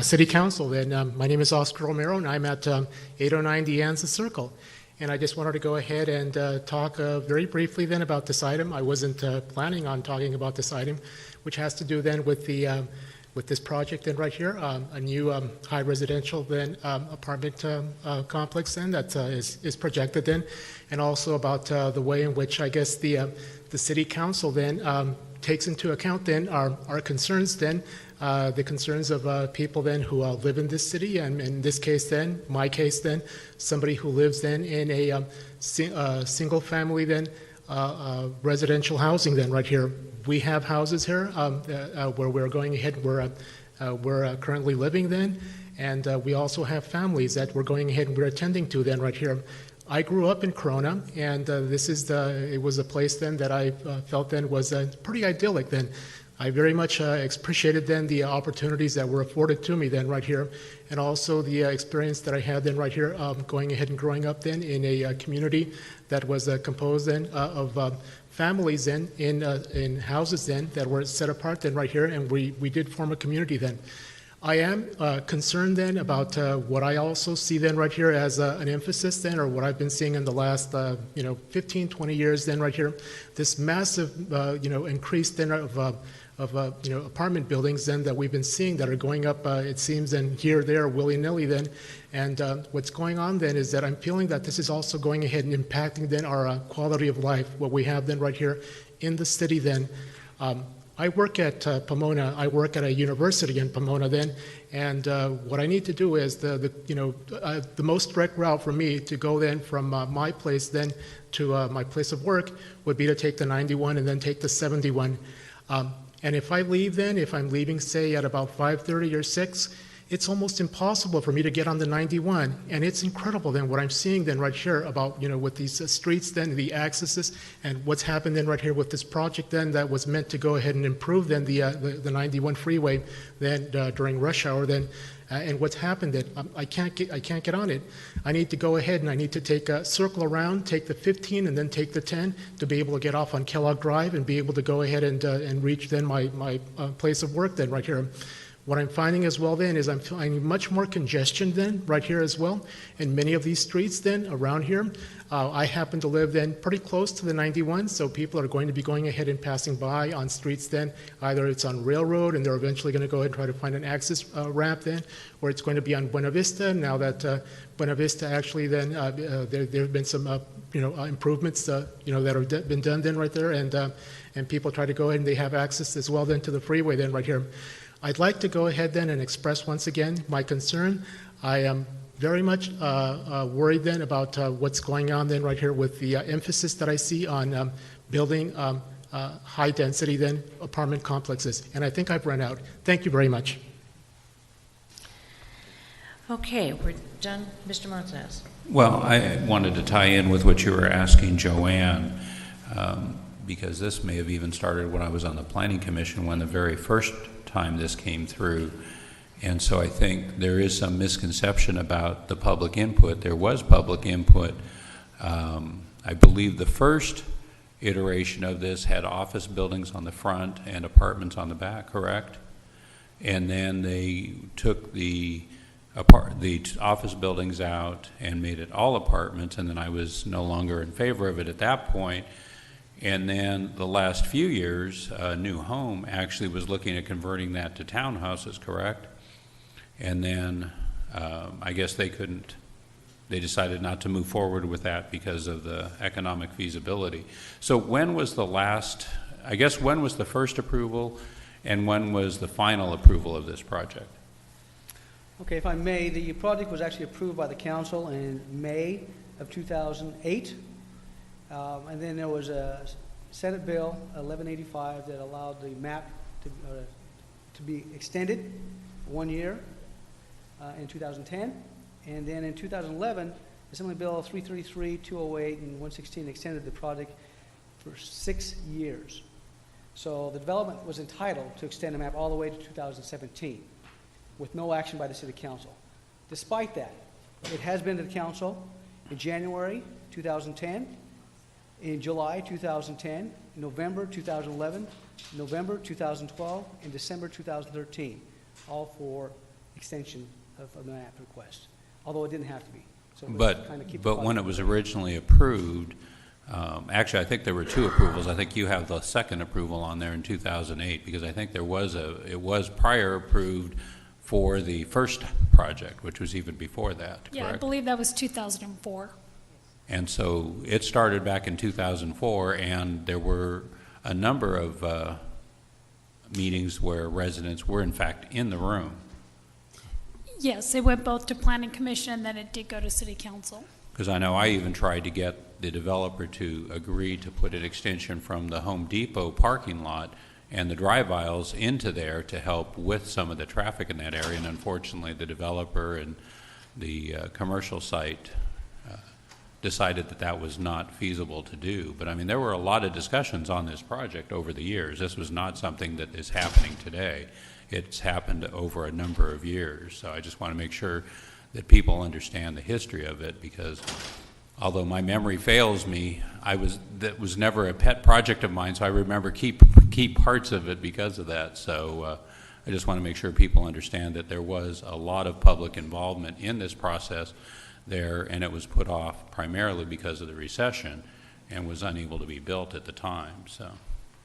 City Council. And my name is Oscar Romero, and I'm at 809 De Anza Circle. And I just wanted to go ahead and talk very briefly then about this item. I wasn't planning on talking about this item, which has to do then with the with this project then right here, a new high residential then apartment complex then that is projected then, and also about the way in which I guess the City Council then takes into account then our concerns then, the concerns of people then who live in this city, and in this case then, my case then, somebody who lives then in a single family then residential housing then right here. We have houses here where we're going ahead, we're currently living then, and we also have families that we're going ahead and we're attending to then right here. I grew up in Corona, and it was a place then that I felt then was pretty idyllic then. I very much appreciated then the opportunities that were afforded to me then right here, and also the experience that I had then right here going ahead and growing up then in a community that was composed then of families then in houses then that were set apart then right here, and we did form a community then. I am concerned then about what I also see then right here as an emphasis then, or what I've been seeing in the last 15, 20 years then right here, this massive increase then of apartment buildings then that we've been seeing that are going up, it seems, and here, there, willy-nilly then. And what's going on then is that I'm feeling that this is also going ahead and impacting then our quality of life, what we have then right here in the city then. I work at Pomona. I work at a university in Pomona then, and what I need to do is the most direct route for me to go then from my place then to my place of work would be to take the 91 and then take the 71. And if I leave then, if I'm leaving say at about 5:30 or 6, it's almost impossible for me to get on the 91. And it's incredible then what I'm seeing then right here about, with these streets then, the accesses, and what's happened then right here with this project then that was meant to go ahead and improve then the 91 freeway then during rush hour then. And what's happened that I can't get on it. I need to go ahead and I need to take a circle around, take the 15 and then take the 10 to be able to get off on Kellogg Drive and be able to go ahead and reach then my place of work then right here. What I'm finding as well then is I'm finding much more congestion then right here as well in many of these streets then around here. I happen to live then pretty close to the 91, so people are going to be going ahead and passing by on streets then. Either it's on Railroad and they're eventually going to go ahead and try to find an access ramp then, or it's going to be on Buena Vista. Now that Buena Vista actually then, there have been some improvements that have been done then right there, and people try to go ahead and they have access as well then to the freeway then right here. I'd like to go ahead then and express once again my concern. I am very much worried then about what's going on then right here with the emphasis that I see on building high density then apartment complexes. And I think I've run out. Thank you very much. Okay, we're done. Mr. Montanez. Well, I wanted to tie in with what you were asking Joanne, because this may have even started when I was on the Planning Commission when the very first time this came through. And so I think there is some misconception about the public input. There was public input. I believe the first iteration of this had office buildings on the front and apartments on the back, correct? And then they took the office buildings out and made it all apartments, and then I was no longer in favor of it at that point. And then the last few years, New Home actually was looking at converting that to townhouses, correct? And then I guess they decided not to move forward with that because of the economic feasibility. So when was the first approval, and when was the final approval of this project? Okay, if I may, the project was actually approved by the council in May of 2008. And then there was a Senate Bill 1185 that allowed the map to be extended 1 year in 2010. And then in 2011, Assembly Bill 333, 208, and 116 extended the project for 6 years. So the development was entitled to extend the map all the way to 2017 with no action by the City Council. Despite that, it has been to the Council in January 2010, in July 2010, November 2011, November 2012, and December 2013, all for extension of the map request, although it didn't have to be. So let's kind of keep the But when it project was moving. originally approved, actually, I think there were 2 approvals. I think you have the second approval on there in 2008, because I think it was prior approved for the first project, which was even before that, Yeah, I correct? believe that was 2004. And so it started back in 2004, and there were a number of meetings where residents were in fact in the room. Yes, it went both to Planning Commission and then it did go to City Council. Because I know I even tried to get the developer to agree to put an extension from the Home Depot parking lot and the drive aisles into there to help with some of the traffic in that area. And unfortunately, the developer and the commercial site decided that that was not feasible to do. But I mean, there were a lot of discussions on this project over the years. This was not something that is happening today. It's happened over a number of years. So I just want to make sure that people understand the history of it, because although my memory fails me, that was never a pet project of mine, so I remember key parts of it because of that. So I just want to make sure people understand that there was a lot of public involvement in this process there, and it was put off primarily because of the recession and was unable to be built at the time. So.